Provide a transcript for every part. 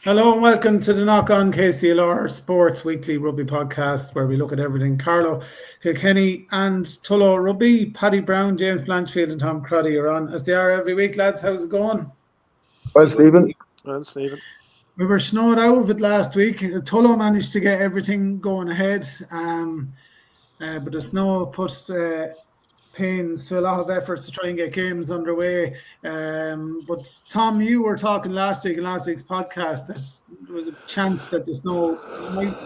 Hello and welcome to the Knock On KCLR Sports weekly rugby podcast where we look at everything Carlow, Kilkenny and Tullow Rugby. Paddy, Browne, James Blanchfield and Tom Crotty are on as they are every week, lads. How's it going? Well, Stephen. We were snowed out of it last week. Tullow managed to get everything going ahead, but the snow put pains to a lot of efforts to try and get games underway. But Tom, you were talking last week in last week's podcast that there was a chance that the snow might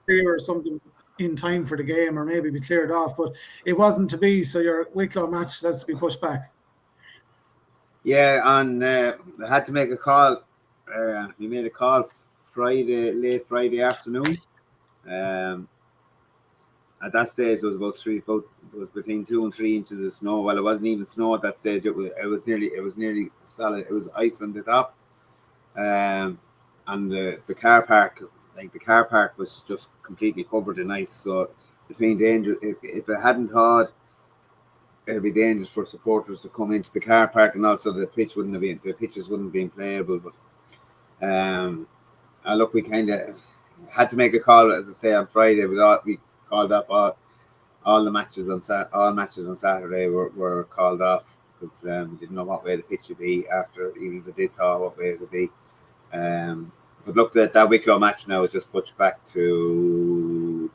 clear or something in time for the game, or maybe be cleared off, but it wasn't to be. So your Wicklow match has to be pushed back. Yeah, and I had to make a call. We made a call late Friday afternoon. At that stage, it was between 2 and 3 inches of snow. Well, it wasn't even snow at that stage. It was nearly solid. It was ice on the top, and the car park, was just completely covered in ice. So between danger, if it hadn't thawed, it'd be dangerous for supporters to come into the car park, and also the pitches wouldn't have been playable. But look, we kind of had to make a call, as I say, on Friday. We called off all matches on Saturday were called off because we didn't know what way the pitch would be after, even if it did thaw, what way it would be. But look, that Wicklow match now is just pushed back to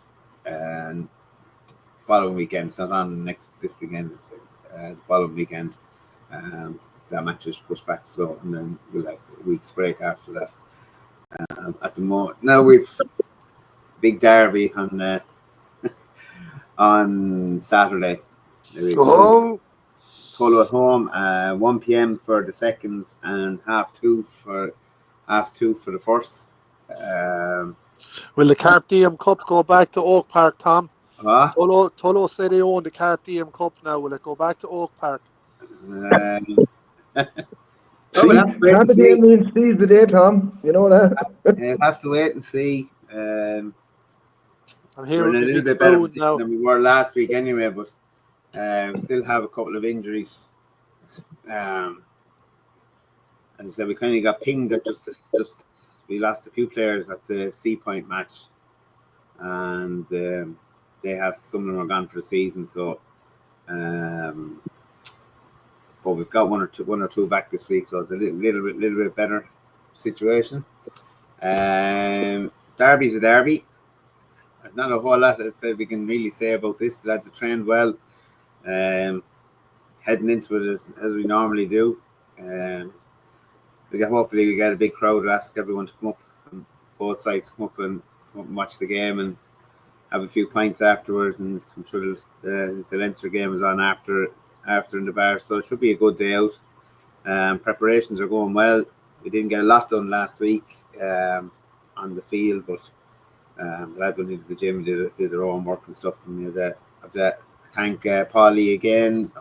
following weekend. It's not on this weekend. It's the following weekend. That match is pushed back, so and then we'll have a week's break after that. At the moment, now we've big derby on Saturday. Tullow at home, 1 p.m. for the seconds and half two for the first. Will the Carp Diem Cup go back to Oak Park, Tom? Tullow say they own the Carp Diem Cup now. Will it go back to Oak Park? Carp Diem means seize the day, Tom. You know that. We'll have to wait and see. We're in a little bit better position than we were last week anyway, but we still have a couple of injuries. As I said, we kind of got pinged at just we lost a few players at the Sea Point match, and they have some of them are gone for the season. So, but we've got one or two back this week, so it's a little bit better situation. Derby's a derby. There's not a whole lot we can really say about this. The lads have trained well, heading into it as we normally do. Hopefully we get a big crowd to ask everyone to come up, and both sides come up and watch the game and have a few pints afterwards. And I'm sure the Leinster game is on after in the bar, so it should be a good day out. Preparations are going well. We didn't get a lot done last week on the field, but the lads went into the gym, did their own work and stuff. And thank Paulie again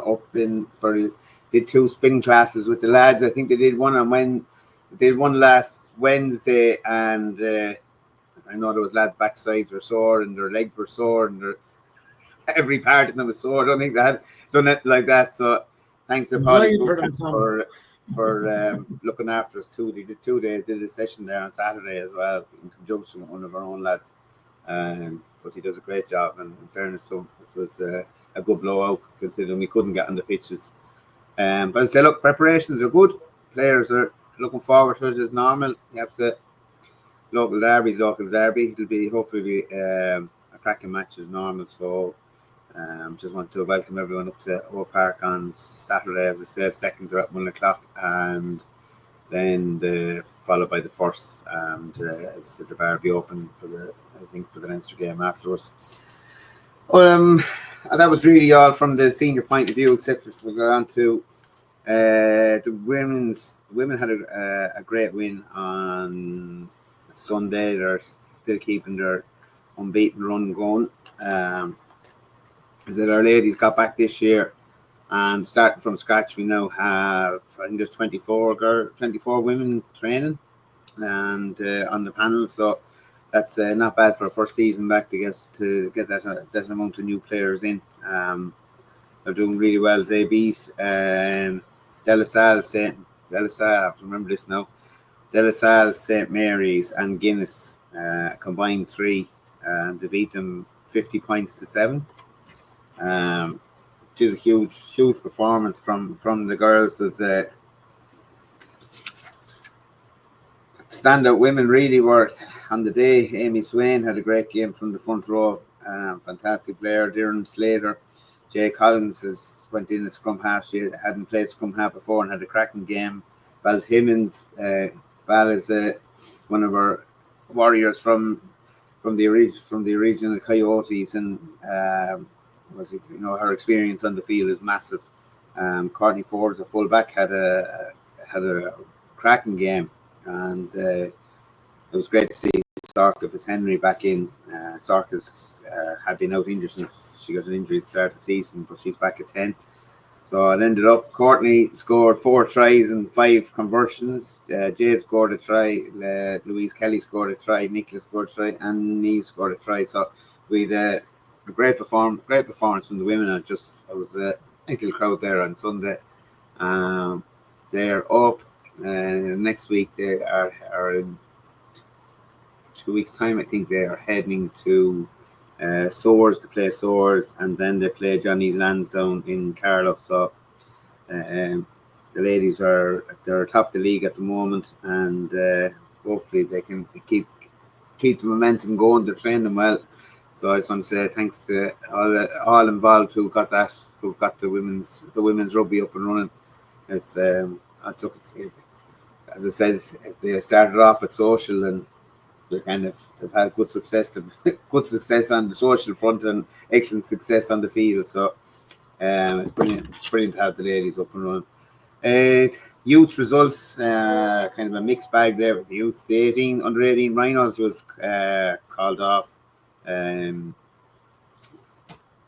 did 2 spin classes with the lads. I think they did one last Wednesday, and I know there was lads' backsides were sore and their legs were sore and every part of them was sore. I don't think they had done it like that. So thanks to Paulie for looking after us too. They did 2 days, did a session there on Saturday as well in conjunction with one of our own lads. But he does a great job, and in fairness, so it was a good blowout considering we couldn't get on the pitches. But I say, look, preparations are good. Players are looking forward to it as normal. You have to local derby. It'll be hopefully a cracking match as normal. So just want to welcome everyone up to Oak Park on Saturday. As I said, seconds are at 1 o'clock, and then followed by the first. And as I said, the bar will be open for the Leinster game afterwards. Well, that was really all from the senior point of view, except that we'll go on to the women had a great win on Sunday. They're still keeping their unbeaten run going. As our ladies got back this year, and starting from scratch, we now have, I think there's 24 women training and on the panel. So that's not bad for a first season back to get that amount of new players in. They're doing really well. They beat Salle, I have to remember this now. De La Salle, St. Mary's and Guinness combined 3. They beat them 50 points to 7. Which is a huge performance from the girls. There's standout women really were on the day. Amy Swain had a great game from the front row. Fantastic player. Darren Slater. Jay Collins went in the scrum half. She hadn't played scrum half before and had a cracking game. Val Timmins. Val is one of our warriors from the original Coyotes, and her experience on the field is massive. Courtney Forbes, a fullback, had a cracking game, and it was great to see Sorka Fitzhenry back in. Sorka's had been out injured since she got an injury at the start of the season, but she's back at 10. So it ended up Courtney scored 4 tries and 5 conversions. Jade scored a try, Louise Kelly scored a try, Nicola scored a try, and Neve scored a try. So we had a great performance from the women. It was a nice little crowd there on Sunday. They're up. Next week they are in 2 weeks' time. I think they are heading to Swords to play Swords, and then they play Johnny's Lansdowne in Carlow. So the ladies they're top of the league at the moment, and hopefully they can keep the momentum going. They're training well. So I just want to say thanks to all involved who've got the women's rugby up and running. It's as I said, they started off at social, and they've had good success on the social front and excellent success on the field. So it's brilliant to have the ladies up and running. Youth results, kind of a mixed bag there with the youths. The under 18 Rhinos was called off.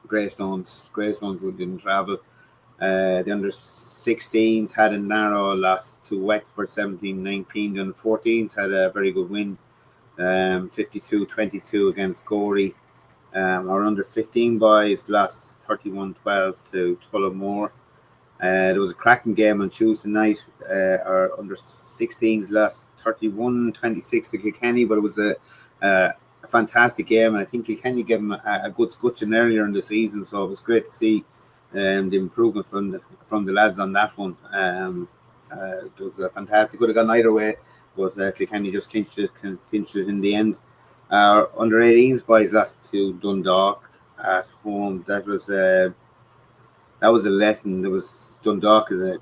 Greystones didn't travel. The under 16s had a narrow loss to Wexford 17-19. The under 14s had a very good win, 52-22 against Gorey. Our under 15 boys lost 31-12 to Tullow. There was a cracking game on Tuesday night. Our under 16s lost 31-26 to Kilkenny, but it was a fantastic game, and I think Kilkenny gave them a good scutching earlier in the season, so it was great to see the improvement from the lads on that one. It was a fantastic. Could have gone either way, but Kilkenny just clinched it in the end. Our under 18s boys lost to Dundalk at home. That was a lesson. There was Dundalk they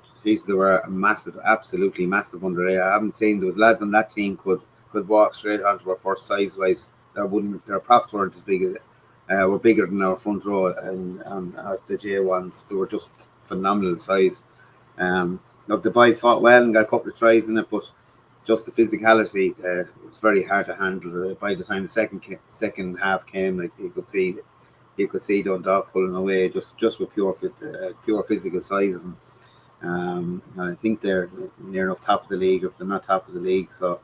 were a massive, absolutely massive under 18. I haven't seen those lads on that team could walk straight onto our first size wise. Their props weren't as big as were bigger than our front row, and the J1s, they were just phenomenal size. Look, the boys fought well and got a couple of tries in it, but just the physicality it was very hard to handle. By the time the second half came, like you could see Dundalk pulling away just with pure physical size of them. And I think they're near enough top of the league, if they're not top of the league. So.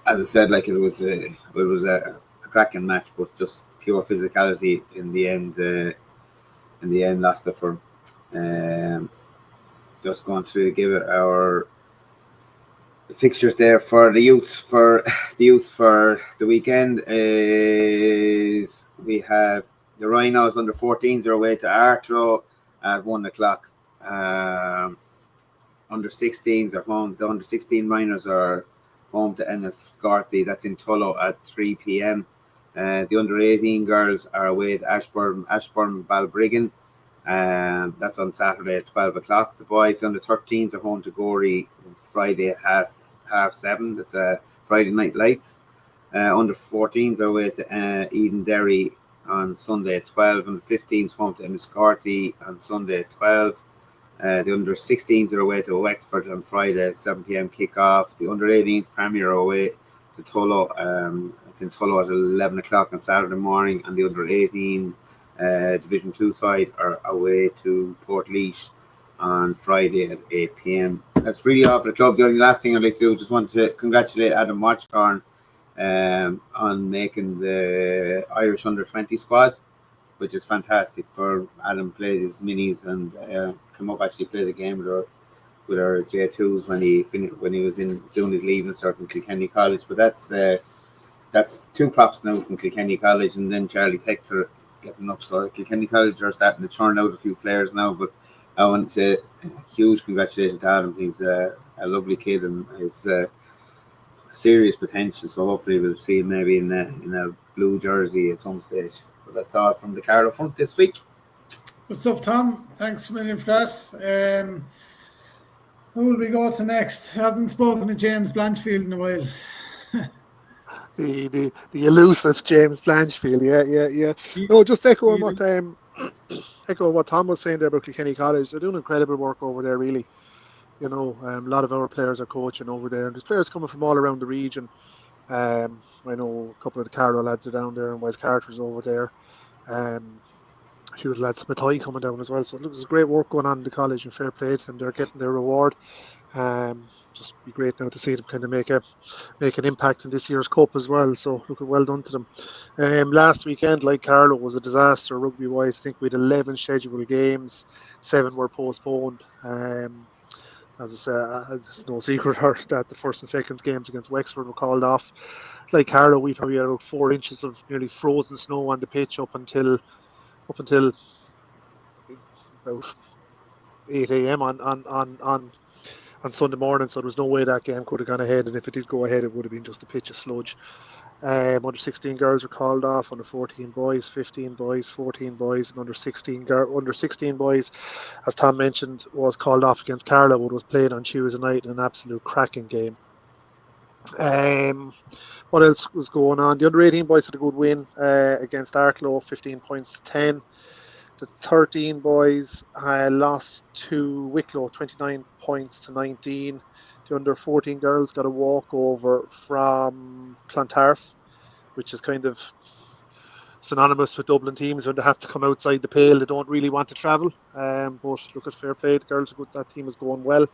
As I said, like it was a cracking match, but just pure physicality in the end. Lost it for. Just going to give it our fixtures there for the youth for the weekend is we have the Rhinos under 14s are away to Arklow at 1:00. Under 16s are home. The under 16 Rhinos are home to Enniscorthy. That's in Tullow at 3 p.m. The under 18 girls are away to Ashbourne Balbriggan. That's on Saturday at 12 o'clock. The boys under 13s are home to Gorey Friday at half 7. That's Friday night lights. Under 14s are away to Eden Derry on Sunday at 12. Under 15s home to Enniscorthy on Sunday at 12. The under 16s are away to Wexford on Friday at 7 p.m. kick-off. The under 18s Premier are away to Tullow. It's in Tullow at 11 o'clock on Saturday morning. And the under 18 Division 2 side are away to Portlaoise on Friday at 8 p.m. That's really all for the club. The only last thing I'd like to do, just want to congratulate Adam Watchcorn on making the Irish under 20 squad, which is fantastic for Adam. Played his minis and come up actually play the game with our J2s when he was doing his leaving cert in Kilkenny College. But that's 2 props now from Kilkenny College, and then Charlie Tector getting up. So Kilkenny College are starting to churn out a few players now. But I want to say huge congratulations to Adam. He's a lovely kid, and it's serious potential. So hopefully we'll see him maybe in a blue jersey at some stage. But that's all from the Carlow front this week. Good stuff, Tom. Thanks a million for that. Who will we go to next? I haven't spoken to James Blanchfield in a while. the elusive James Blanchfield, yeah. No, just echoing what Tom was saying there about Kilkenny College. They're doing incredible work over there, really. A lot of our players are coaching over there, and there's players coming from all around the region. I know a couple of the Carlow lads are down there, and Wes Carter's over there. A few of the lads from Matai coming down as well. So there's great work going on in the college, and fair play to them. They're getting their reward. Just be great now to see them kind of make an impact in this year's cup as well. So well done to them. Last weekend, like Carlow, was a disaster rugby wise. I think we had 11 scheduled games, 7 were postponed. As I said, it's no secret that the first and second games against Wexford were called off. Like Carlow, we probably had about 4 inches of nearly frozen snow on the pitch up until about 8 a.m. on Sunday morning. So there was no way that game could have gone ahead, and if it did go ahead, it would have been just a pitch of sludge. Under 16 girls were called off, under 14 boys, 15 boys, 14 boys, and under 16 boys, as Tom mentioned, was called off against Carlow, but was played on Tuesday night in an absolute cracking game. What else was going on? The under 18 boys had a good win against Arklow, 15 points to 10. The 13 boys lost to Wicklow, 29 points to 19. The under 14 girls got a walkover from Clontarf, which is kind of synonymous with Dublin teams when they have to come outside the pale. They don't really want to travel. But look at fair play. The girls are good. That team is going well.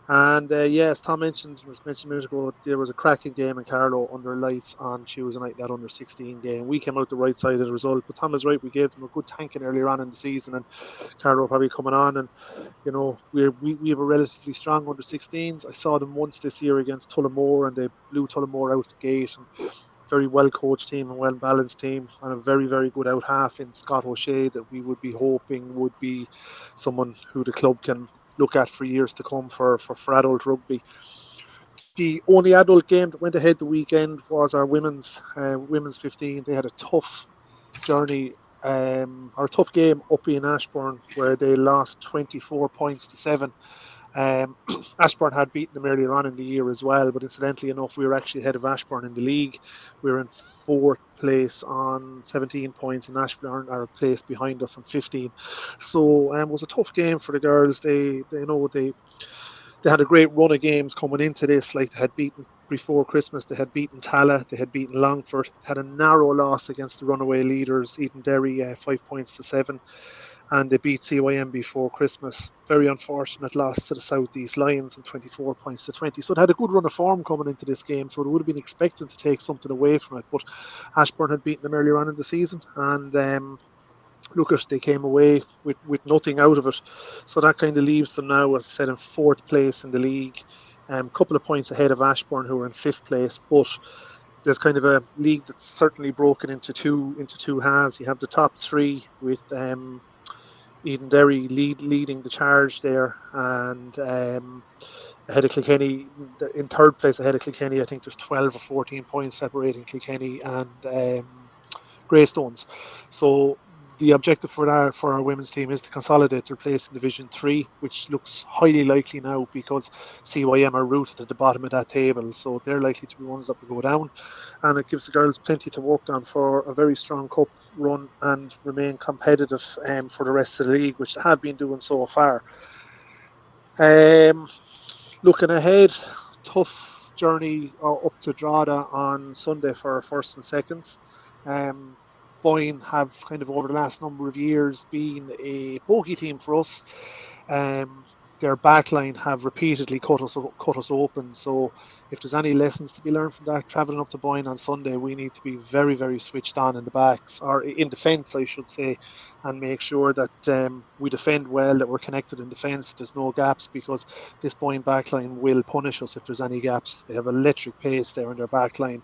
And as Tom mentioned a minute ago, there was a cracking game in Carlow under lights on Tuesday night, that under 16 game. We came out the right side of the result, but Tom is right. We gave them a good tanking earlier on in the season, and Carlow probably coming on. And we have a relatively strong under 16s. I saw them once this year against Tullow, and they blew Tullow out the gate. And very well coached team and well balanced team, and a very, very good out half in Scott O'Shea that we would be hoping would be someone who the club can look at for years to come for adult rugby. The only adult game that went ahead the weekend was our women's 15. They had a tough journey, or a tough game up in Ashbourne, where they lost 24 points to 7. Ashbourne had beaten them earlier on in the year as well, but incidentally enough, we were actually ahead of Ashbourne in the league. We were in 4th place on 17 points, and Ashbourne are placed behind us on 15. So it was a tough game for the girls. They had a great run of games coming into this. Like, they had beaten before Christmas, they had beaten Salle, they had beaten Longford, had a narrow loss against the runaway leaders, Edenderry, 5 points to 7. And they beat CYM before Christmas. Very unfortunate loss to the South East Lions, and 24 points to 20. So it had a good run of form coming into this game, so it would have been expecting to take something away from it. But Ashbourne had beaten them earlier on in the season, and they came away with nothing out of it. So that kind of leaves them now, as I said, in 4th place in the league. A couple of points ahead of Ashbourne, who are in 5th place. But there's kind of a league that's certainly broken into two halves. You have the top 3 with Edenderry leading the charge there, and ahead of Kilkenny, in 3rd place ahead of Kilkenny. I think there's 12 or 14 points separating Kilkenny and Greystones. So the objective for our women's team is to consolidate their place in Division 3, which looks highly likely now because CYM are rooted at the bottom of that table, so they're likely to be ones that will go down, and it gives the girls plenty to work on for a very strong cup run and remain competitive for the rest of the league, which they have been doing so far. Looking ahead, tough journey up to Drogheda on Sunday for our first and seconds. Boyne have kind of over the last number of years been a bogey team for us. their backline have repeatedly cut us open. So if there's any lessons to be learned from that, travelling up to Boyne on Sunday, we need to be very, very switched on in the backs, or in defence, I should say, and make sure that we defend well, that we're connected in defence, that there's no gaps, because this Boyne backline will punish us if there's any gaps. They have electric pace there in their backline.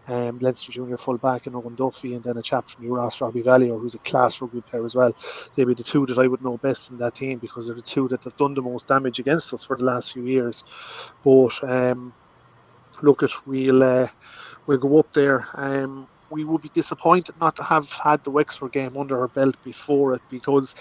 Leinster Junior full back and Owen Duffy, and then a chap from Ross, Robbie Vallio, who's a class rugby player as well. They'd be the two that I would know best in that team, because they're the two that have done the most damage against us for the last few years. But look, we'll go up there. We would be disappointed not to have had the Wexford game under our belt before it, because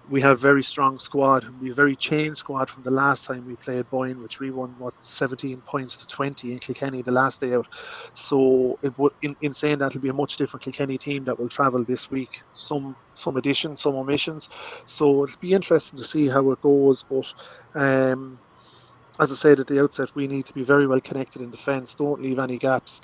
we have a very strong squad. We have a very changed squad from the last time we played Boyne, which we won 17 points to 20 in Kilkenny the last day out. So it would, in saying that, it'll be a much different Kilkenny team that will travel this week. Some additions, some omissions. So it'll be interesting to see how it goes. But as I said at the outset, we need to be very well connected in defence. Don't leave any gaps.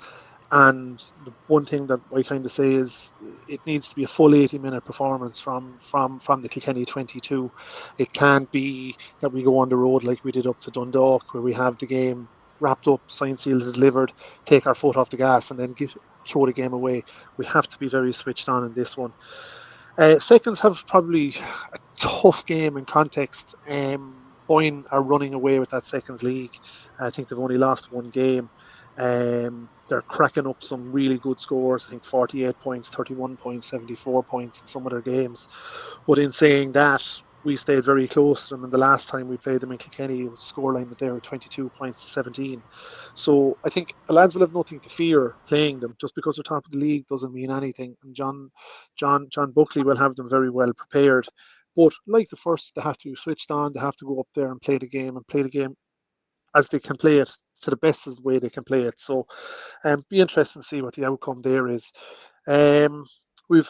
And the one thing that I kind of say is it needs to be a full 80-minute performance from the Kilkenny 22. It can't be that we go on the road like we did up to Dundalk, where we have the game wrapped up, signed, sealed, delivered, take our foot off the gas, and then throw the game away. We have to be very switched on in this one. Seconds have probably a tough game in context. Boyne are running away with that seconds league. I think they've only lost one game. They're cracking up some really good scores. I think 48 points, 31 points, 74 points in some of their games. But in saying that, we stayed very close to them. And the last time we played them in Kilkenny, it was a scoreline that they were 22 points to 17. So I think the lads will have nothing to fear playing them. Just because they're top of the league doesn't mean anything. And John Buckley will have them very well prepared. But like the first, they have to be switched on. They have to go up there and play the game as they can play it, to the best of the way they can play it. So be interesting to see what the outcome there is. We've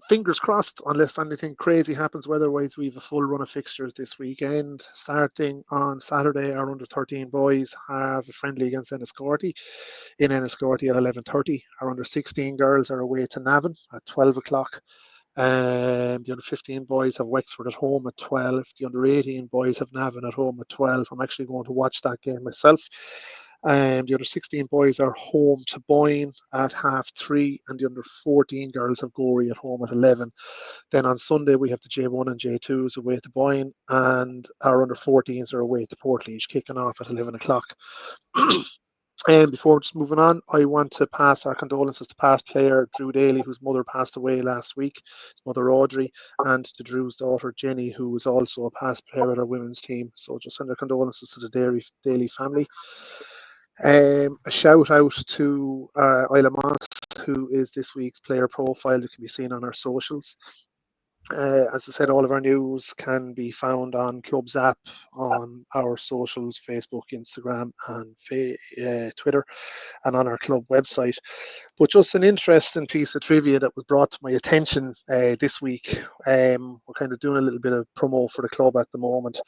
fingers crossed, unless anything crazy happens weather-wise, we have a full run of fixtures this weekend. Starting on Saturday, our under-13 boys have a friendly against Enniscorthy in Enniscorthy at 11:30. Our under-16 girls are away to Navan at 12 o'clock. The under-15 boys have Wexford at home at 12. The under-18 boys have Navan at home at 12. I'm actually going to watch that game myself. The under-16 boys are home to Boyne at 3:30, and the under-14 girls have Gorey at home at 11. Then on Sunday we have the J1 and J2s away to Boyne, and our under-14s are away to Portlaoise, kicking off at 11 o'clock. And before just moving on, I want to pass our condolences to past player Drew Daly, whose mother passed away last week, his mother Audrey, and to Drew's daughter Jenny, who was also a past player at our women's team. So just send our condolences to the Daly family. A shout out to Isla Moss, who is this week's player profile that can be seen on our socials. As I said, all of our news can be found on Club's app, on our socials, Facebook, Instagram, and Twitter, and on our club website. But just an interesting piece of trivia that was brought to my attention this week. We're kind of doing a little bit of promo for the club at the moment.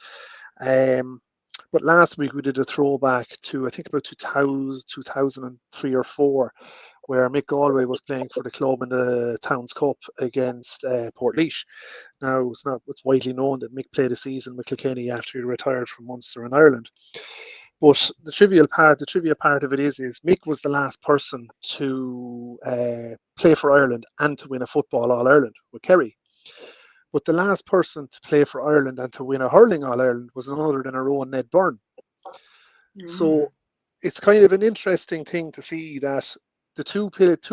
But last week we did a throwback to, I think, about 2003 or 4, where Mick Galway was playing for the club in the Towns Cup against Portlaoise. Now, it's widely known that Mick played a season with Kilkenny after he retired from Munster in Ireland. But the trivia part of it is Mick was the last person to play for Ireland and to win a Football All-Ireland with Kerry. But the last person to play for Ireland and to win a Hurling All-Ireland was none other than our own Ned Byrne. So it's kind of an interesting thing to see that the two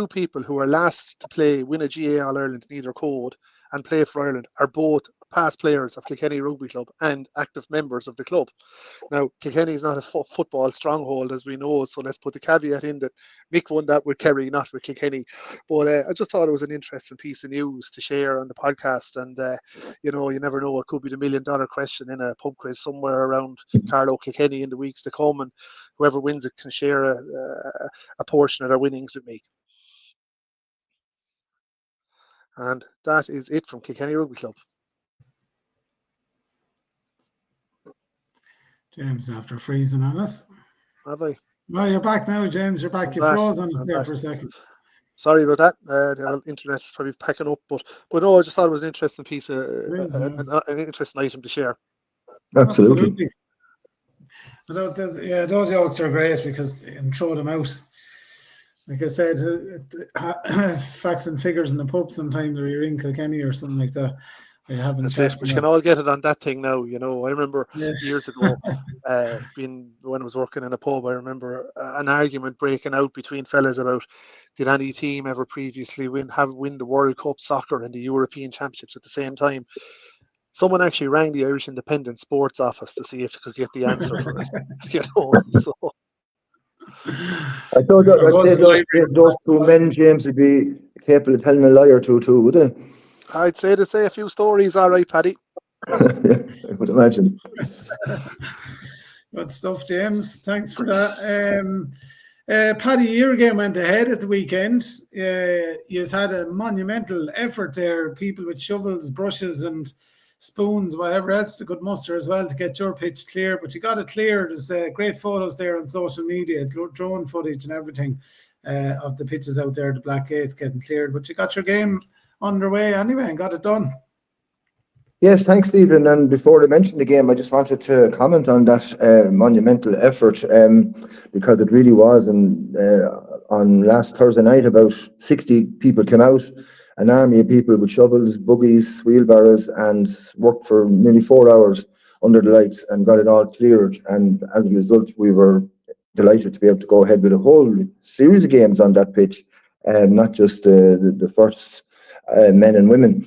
people who are last to win a GA All-Ireland in either code and play for Ireland are both past players of Kilkenny Rugby Club and active members of the club. Now, Kilkenny is not a football stronghold, as we know, so let's put the caveat in that Mick won that with Kerry, not with Kilkenny. But I just thought it was an interesting piece of news to share on the podcast, and you never know, it could be the $1 million question in a pub quiz somewhere around Carlow, Kilkenny in the weeks to come, and whoever wins it can share a portion of their winnings with me. And that is it from Kilkenny Rugby Club. James, after freezing on us. Have I? No, you're back now, James. You're back. You froze on us there for a second. Sorry about that. The internet's probably packing up, but no, I just thought it was an interesting piece, an interesting item to share. Absolutely. Yeah, those yokes are great because you can throw them out. Like I said, facts and figures in the pub sometimes, or you're in Kilkenny or something like that. That's it. But you can all get it on that thing now. You know, I remember years ago, when I was working in a pub, I remember an argument breaking out between fellas about did any team ever previously win the World Cup soccer and the European Championships at the same time. Someone actually rang the Irish Independent Sports Office to see if they could get the answer for it. You know, so. I thought those two men, James, would be capable of telling a lie or two too, would they? I'd say to say a few stories, all right, Paddy. Yeah, I would imagine. Good stuff, James. Thanks for that. Paddy, your game went ahead at the weekend. You had a monumental effort there, people with shovels, brushes and spoons, whatever else they could muster as well to get your pitch clear, but you got it clear. There's great photos there on social media, drone footage and everything of the pitches out there, the black gates getting cleared, but you got your game underway anyway and got it done. Yes, thanks, Stephen. And before I mention the game, I just wanted to comment on that monumental effort because it really was. And on last Thursday night, about 60 people came out, an army of people with shovels, buggies, wheelbarrows, and worked for nearly 4 hours under the lights and got it all cleared. And as a result, we were delighted to be able to go ahead with a whole series of games on that pitch, not just the first men and women.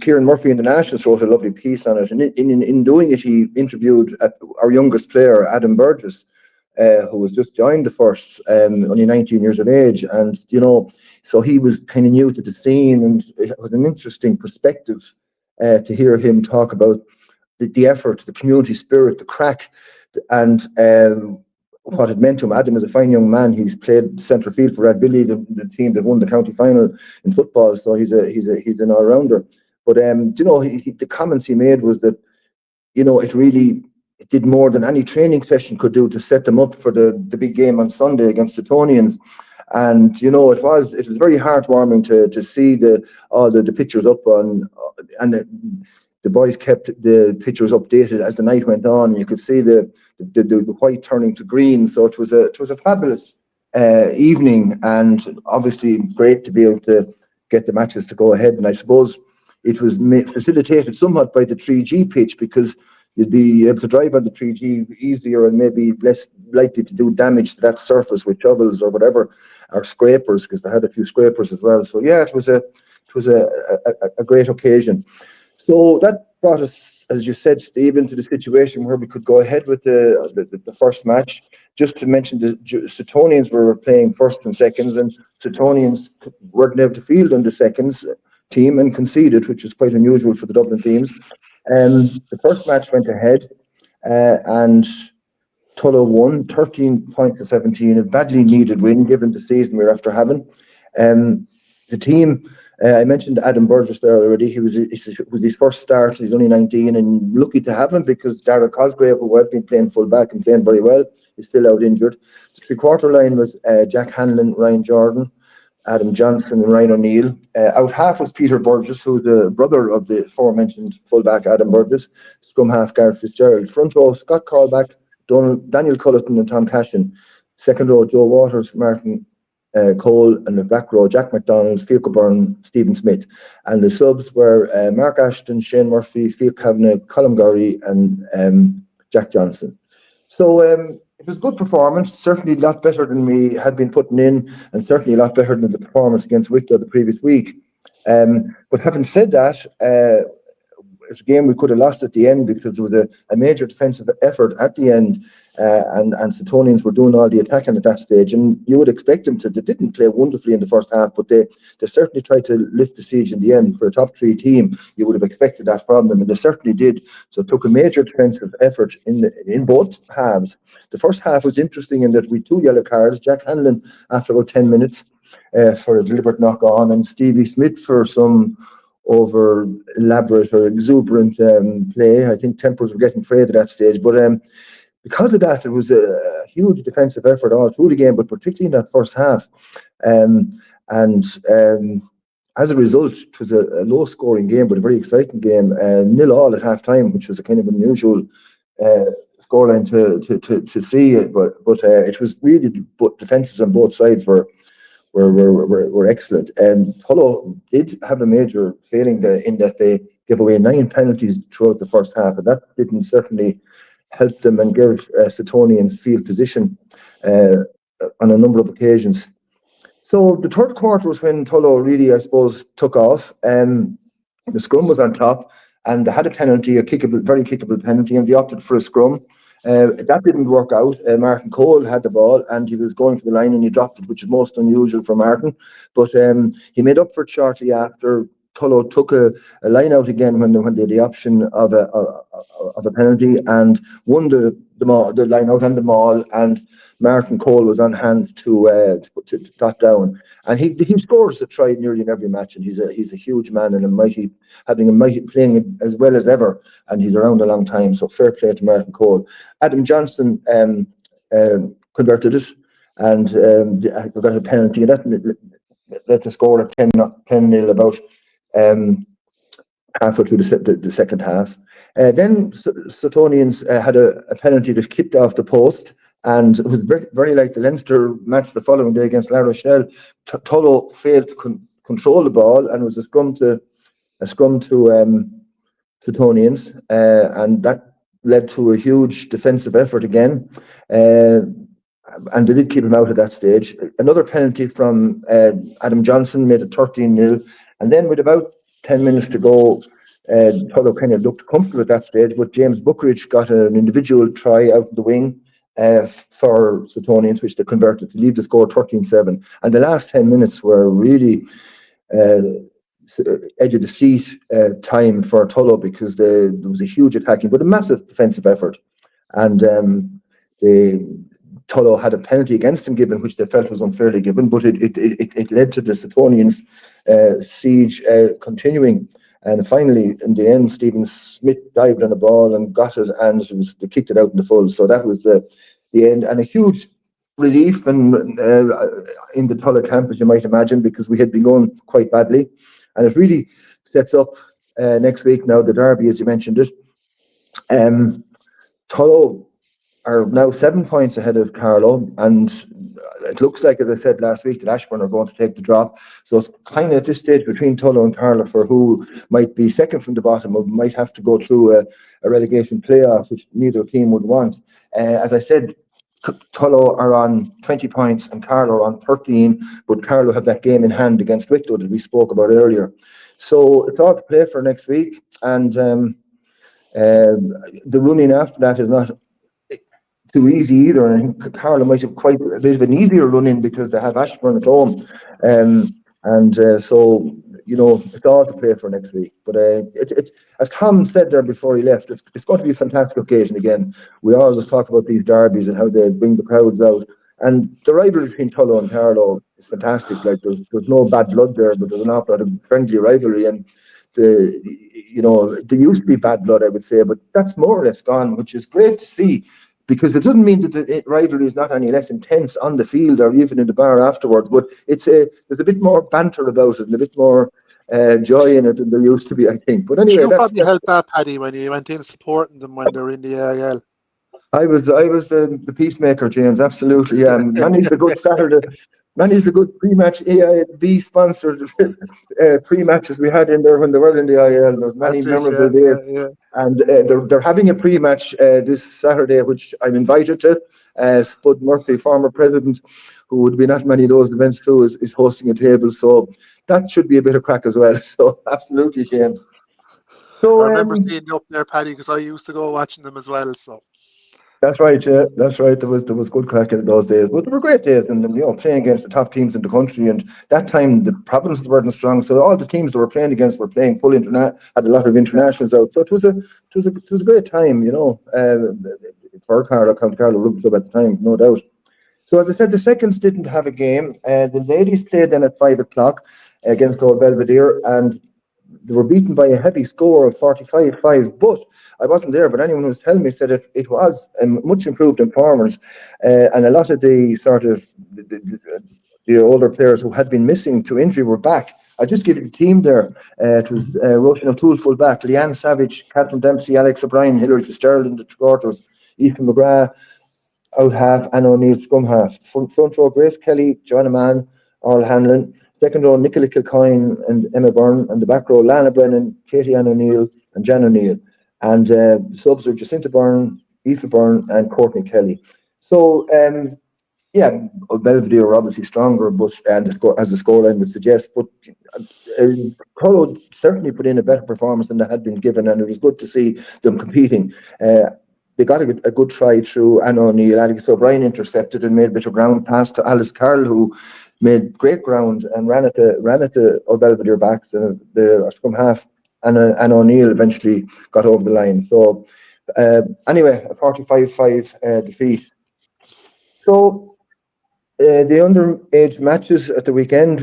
Kieran Murphy in the Nationals wrote a lovely piece on it, and in doing it, he interviewed our youngest player, Adam Burgess, who was just joined the first, only 19 years of age, and so he was kind of new to the scene, and it was an interesting perspective to hear him talk about the effort, the community spirit, the crack, and what it meant to him. Adam is a fine young man. He's played centre field for Rugby, the team that won the county final in football. So he's an all rounder. But the comments he made was that it did more than any training session could do to set them up for the big game on Sunday against Suttonians. And it was very heartwarming to see the pictures up on and the boys kept the pictures updated as the night went on. You could see the white turning to green. So it was a fabulous evening, and obviously great to be able to get the matches to go ahead. And I suppose it was facilitated somewhat by the 3G pitch, because you'd be able to drive on the 3G easier and maybe less likely to do damage to that surface with shovels or whatever, or scrapers, because they had a few scrapers as well. So yeah, it was a great occasion. So that brought us, as you said, Steve, into the situation where we could go ahead with the first match. Just to mention, the Suttonians were playing first and seconds, and Suttonians weren't able to field on the seconds team and conceded, which is quite unusual for the Dublin teams. The first match went ahead, and Tullow won 13 points to 17, a badly needed win given the season we were after having. The team, I mentioned Adam Burgess there already. It was his first start. He's only 19, and lucky to have him, because Dara Cosgrave, who had been playing full back and playing very well, is still out injured. The three-quarter line was Jack Hanlon, Ryan Jordan, Adam Johnson and Ryan O'Neill. Out half was Peter Burgess, who's the brother of the aforementioned full-back Adam Burgess. Scrum half Gareth Fitzgerald. Front row Scott Callback, Daniel Culleton and Tom Cashin. Second row Joe Waters, Martin Cole, and the back row Jack McDonald, Fiacha Byrne, Stephen Smith. And the subs were Mark Ashton, Shane Murphy, Fiacha Kavanagh, Colm Gorry and Jack Johnson. So it was a good performance, certainly a lot better than we had been putting in, and certainly a lot better than the performance against Wicklow the previous week. But having said that, it's a game we could have lost at the end, because there was a major defensive effort at the end, and Suttonians were doing all the attacking at that stage, and you would expect them to. They didn't play wonderfully in the first half, but they certainly tried to lift the siege in the end. For a top three team, you would have expected that from them, and they certainly did. So it took a major defensive effort in both halves. The first half was interesting in that we had 2 yellow cards. Jack Hanlon after about 10 minutes for a deliberate knock on, and Stevie Smith for some over elaborate or exuberant play. I think tempers were getting frayed at that stage, but because of that, it was a huge defensive effort all through the game, but particularly in that first half. And as a result, it was a low-scoring game, but a very exciting game. 0-0 at half-time, which was a kind of unusual scoreline to see. But it was really, but defences on both sides were excellent. Tullow did have a major failing in that they gave away 9 penalties throughout the first half, and that didn't certainly help them and give Suttonians field position on a number of occasions. So the third quarter was when Tullow really, I suppose, took off. The scrum was on top, and they had a penalty, a very kickable penalty, and they opted for a scrum. That didn't work out. Martin Cole had the ball, and he was going for the line, and he dropped it, which is most unusual for Martin. But he made up for it shortly after. Tullow took a line out again when they had the option of a penalty, and won the line out on the maul, and Martin Cole was on hand to dot down, and he scores a try nearly in every match, and he's a huge man and playing as well as ever, and he's around a long time. So fair play to Martin Cole. Adam Johnson converted it, and got a penalty, and that led to score at 10-0 about halfway through the second half. Then Suttonians had a penalty that kicked off the post, and it was very like the Leinster match the following day against La Rochelle. Tullow failed to control the ball, and it was a scrum to Suttonians, and that led to a huge defensive effort again. And they did keep him out at that stage. Another penalty from Adam Johnson made it 13-0. And then with about 10 minutes to go, Tullow kind of looked comfortable at that stage, but James Buckridge got an individual try out of the wing for Suttonians, which they converted to leave the score 13-7. And the last 10 minutes were really edge of the seat time for Tullow, because there was a huge attacking, but a massive defensive effort. And Tullow had a penalty against him given, which they felt was unfairly given, but it led to the Suttonians siege continuing. And finally, in the end, Stephen Smith dived on the ball and got it, and they kicked it out in the full. So that was the end, and a huge relief in the Tullow camp, as you might imagine, because we had been going quite badly. And it really sets up next week now, the derby, as you mentioned it. Tullow are now 7 points ahead of Carlow, and it looks like, as I said last week, that Ashbourne are going to take the drop. So it's kind of at this stage between Tullow and Carlow for who might be second from the bottom, or might have to go through a relegation playoff, which neither team would want. As I said, Tullow are on 20 points and Carlow are on 13, but Carlow have that game in hand against Wicklow that we spoke about earlier. So it's all to play for next week, and the running after that is not too easy either. And I think Carlow might have quite a bit of an easier run-in because they have Ashbourne at home. So, you know, it's all to play for next week. But it's as Tom said there before he left, it's going to be a fantastic occasion again. We always talk about these derbies and how they bring the crowds out. And the rivalry between Tullow and Carlow is fantastic. Like there's no bad blood there, but there's an awful lot of friendly rivalry. And there used to be bad blood, I would say, but that's more or less gone, which is great to see. Because it doesn't mean that the rivalry is not any less intense on the field or even in the bar afterwards, but there's a bit more banter about it and a bit more joy in it than there used to be, I think. But anyway, you probably helped that, Paddy, when you went in supporting them when they were in the AIL. I was the peacemaker, James. Absolutely, yeah. Manny's a good Saturday. Manny's the good pre-match AIB sponsored pre-matches we had in there when they were in the AIL. There was many memorable days. Yeah. And they're having a pre-match this Saturday, which I'm invited to. Spud Murphy, former president, who would be not many of those events too, is hosting a table. So that should be a bit of crack as well. So absolutely, James. So I remember seeing you up there, Paddy, because I used to go watching them as well. So. That's right, yeah. That's right. There was good crack in those days, but they were great days, and playing against the top teams in the country. And that time the provinces weren't strong, so all the teams that were playing against were playing full had a lot of internationals out. So it was a great time, for Carlow, County Carlow Rugby Club at the time, no doubt. So as I said, the seconds didn't have a game. The ladies played then at 5:00 against Old Belvedere, and they were beaten by a heavy score of 45-5, but I wasn't there, but anyone who was telling me said it was much improved in performance, and a lot of the sort of the older players who had been missing to injury were back, I'll just give you the team there. It was Roshan O'Toole full back, Leanne Savage, Catherine Dempsey, Alex O'Brien, Hilary Fitzgerald in the quarters, Ethan McGrath out half, Anna O'Neill scrum half. Front row, Grace Kelly, Joanna Mann, Earl Hanlon. Second row, Nicola Kilcoyne and Emma Byrne. And the back row, Lana Brennan, Katie Ann O'Neill and Jan O'Neill. And subs are Jacinta Byrne, Aoife Byrne and Courtney Kelly. So, Old Belvedere are obviously stronger, but as the scoreline would suggest. But Carlow certainly put in a better performance than they had been given, and it was good to see them competing. They got a good try through Anna O'Neill. Alex O'Brien intercepted and made a bit of ground pass to Alice Carl, who made great ground and ran at the Old Belvedere backs. The scrum half, Anna O'Neill eventually got over the line. So anyway, a 45-5 defeat. So the underage matches at the weekend,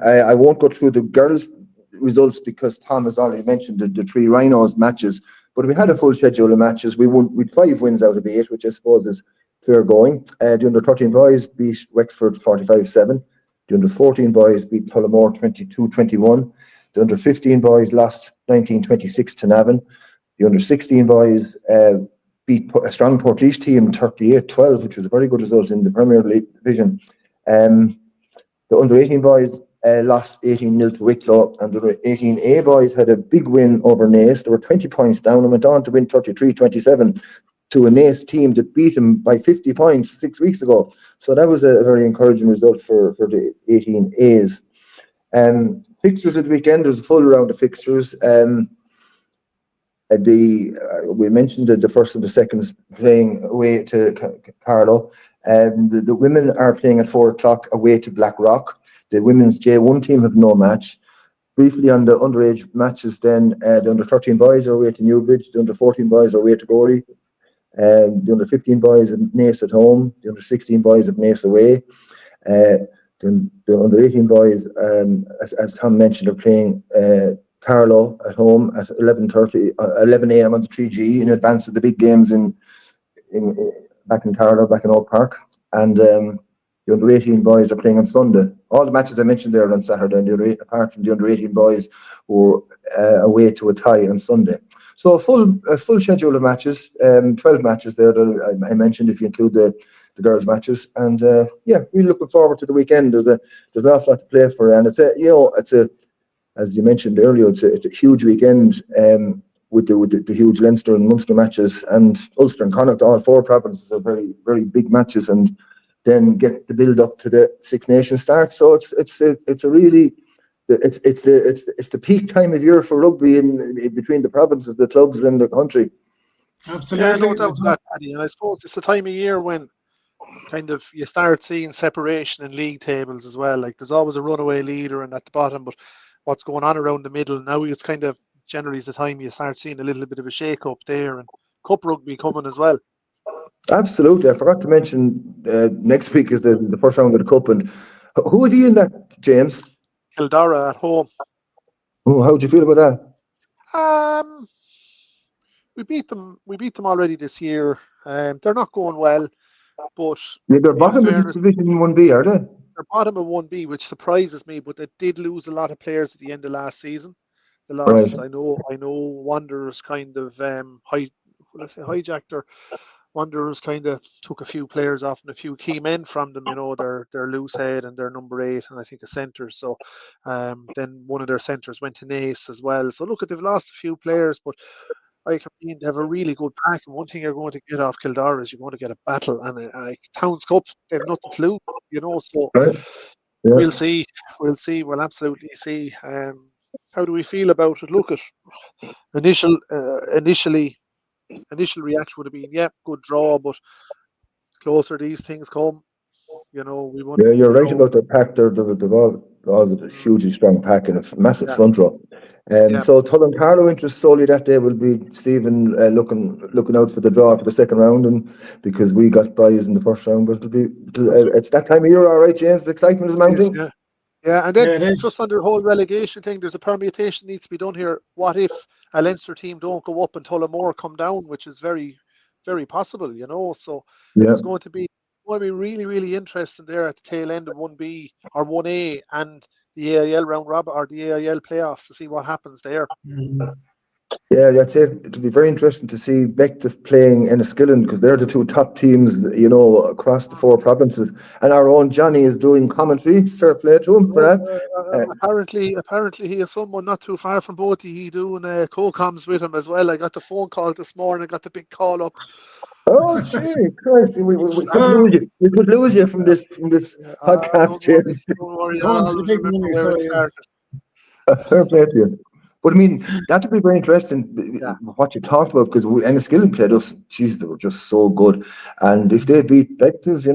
I won't go through the girls' results because Tom has already mentioned the three Rhinos matches. But we had a full schedule of matches. We'd 5 wins out of 8, which I suppose is fair going. The under-13 boys beat Wexford 45-7. The under-14 boys beat Tullow 22-21. The under-15 boys lost 19-26 to Navan. The under-16 boys beat a strong Portage team 38-12, which was a very good result in the Premier League division. The under-18 boys lost 18-0 to Wicklow, and the 18A boys had a big win over Naas. They were 20 points down and went on to win 33-27 to a Naas team that beat them by 50 points 6 weeks ago. So that was a very encouraging result for the 18As. Fixtures at the weekend, there was a full round of fixtures. We mentioned the first and the seconds playing away to Carlow. The women are playing at 4:00 away to Blackrock. The women's J1 team have no match. Briefly on the underage matches, then the under-13 boys are away to Newbridge. The under-14 boys are away to Gorey. The under-15 boys have Naas at home. The under-16 boys have Naas away. Then the under-18 boys, as Tom mentioned, are playing Carlow at home at 11 a.m. on the 3G in advance of the big games back in Carlow, back in Oak Park. And the under-18 boys are playing on Sunday. All the matches I mentioned there are on Saturday, apart from the under-18 boys who are away to a tie on Sunday. So a full schedule of matches, 12 matches there that I mentioned if you include the girls' matches. And we're looking forward to the weekend. There's an awful lot to play for, and it's as you mentioned earlier, it's a huge weekend with the huge Leinster and Munster matches, and Ulster and Connacht, all 4 provinces are very, very big matches, and then get the build up to the Six Nations start. So it's the peak time of year for rugby in between the provinces, the clubs, and the country. Absolutely. Yeah, no doubt that, Paddy. And I suppose it's the time of year when kind of you start seeing separation in league tables as well. Like there's always a runaway leader and at the bottom, but what's going on around the middle now, it's kind of generally is the time you start seeing a little bit of a shake up there, and cup rugby coming as well. Absolutely. I forgot to mention next week is the first round of the cup, and who are you in that, James? Kildare at home. Oh, how do you feel about that? We beat them already this year. They're not going well, but they're bottom of Division 1B, are they? They're bottom of 1B, which surprises me, but they did lose a lot of players at the end of last season. They lost, right. I know Wanderers kind of hijacked or Wanderers kind of took a few players off and a few key men from them, their loose head and their number 8 and I think a centre. So then one of their centres went to Naas as well. So look, they've lost a few players, but they have a really good pack. And one thing you're going to get off Kildare is you're going to get a battle and a Towns Cup. They have nothing to lose, so right. Yeah. We'll see. We'll absolutely see. How do we feel about it? Look, at initial reaction would have been, good draw, but closer these things come, we want. Yeah, you're right about their pack. They've all a hugely strong pack and a massive front row. So Tullow Carlow interest solely that day will be Stephen looking out for the draw for the second round, and because we got buys in the first round, but it's that time of year, all right, James. The excitement is mounting. Yeah, and then just on the whole relegation thing, there's a permutation needs to be done here. What if a Leinster team don't go up and Tullamore come down, which is very, very possible, So there's going to be going to be really, really interesting there at the tail end of 1B or 1A and the AIL round robin or the AIL playoffs to see what happens there. Yeah, that's it. It'll be very interesting to see Bective playing Enniskillen because they're the two top teams, across the 4 provinces. And our own Johnny is doing commentary. Fair play to him for that. Apparently, he is someone not too far from Bogey. He doing co-coms with him as well. I got the phone call this morning. I got the big call up. Oh, gee, Christ, we could lose you. We could lose you from this podcast, James. Don't worry. Go on to the big money, so yes. Fair play to you. But I mean, that would be very interesting, what you talked about, because Enniskillen played us. Jeez, they were just so good. And if they beat Bective,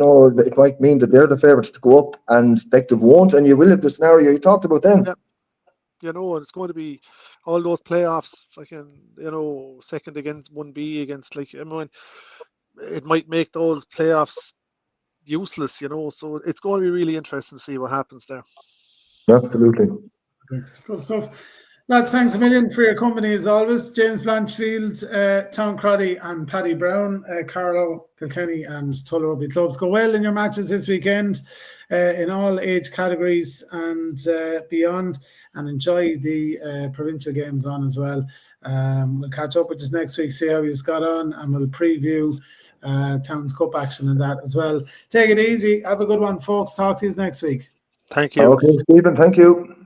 it might mean that they're the favourites to go up, and Bective won't, and you will have the scenario you talked about then. Yeah. And it's going to be all those playoffs, second against 1B against, it might make those playoffs useless, so it's going to be really interesting to see what happens there. Absolutely. Good stuff. Lads, thanks a million for your company as always. James Blanchfield, Tom Crotty and Paddy Browne, Carlow, Kilkenny and Tullow Rugby clubs. Go well in your matches this weekend in all age categories and beyond, and enjoy the provincial games on as well. We'll catch up with you next week, see how he's got on, and we'll preview Town's Cup action and that as well. Take it easy. Have a good one, folks. Talk to you next week. Thank you. Okay, Stephen. Thank you.